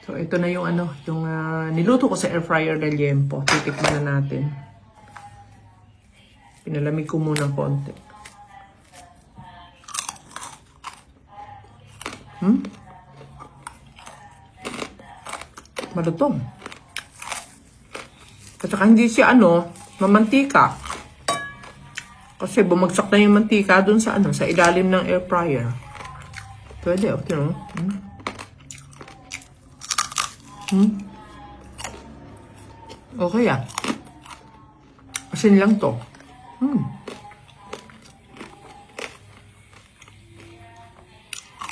So, ito na yung niluto ko sa air fryer del Liempo. Titikman na natin. Pinalamig ko muna konti. Malutong. At saka hindi siya mamantika. Kasi bumagsak na yung mantika dun sa sa ilalim ng air fryer. Pwede, okay, no? Okay, Asin lang to.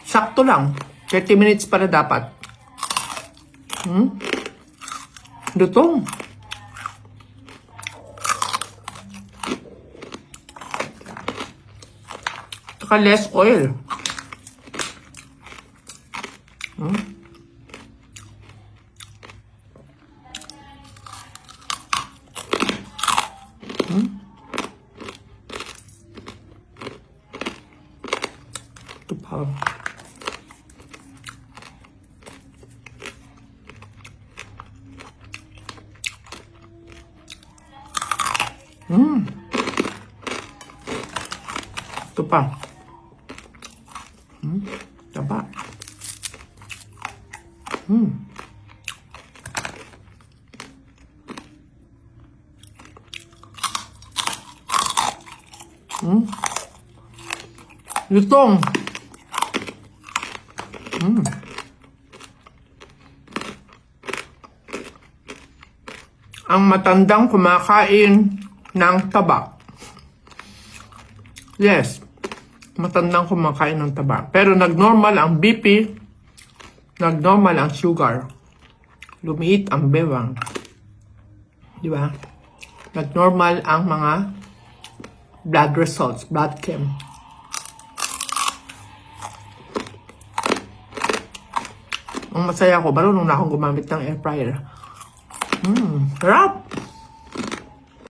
Sakto lang. 30 minutes para dapat. Lutong. Saka less oil. Ito pa. Ito pa. Taba. Lutong. Ang matandang kumakain ng taba. Yes, matandang kumakain ng taba. Pero nag-normal ang BP, nag-normal ang sugar. Lumiit ang bewang. Di ba? Nag-normal ang mga blood results, blood chem. Ang masaya ko, marunong na akong gumamit ng air fryer. Sarap!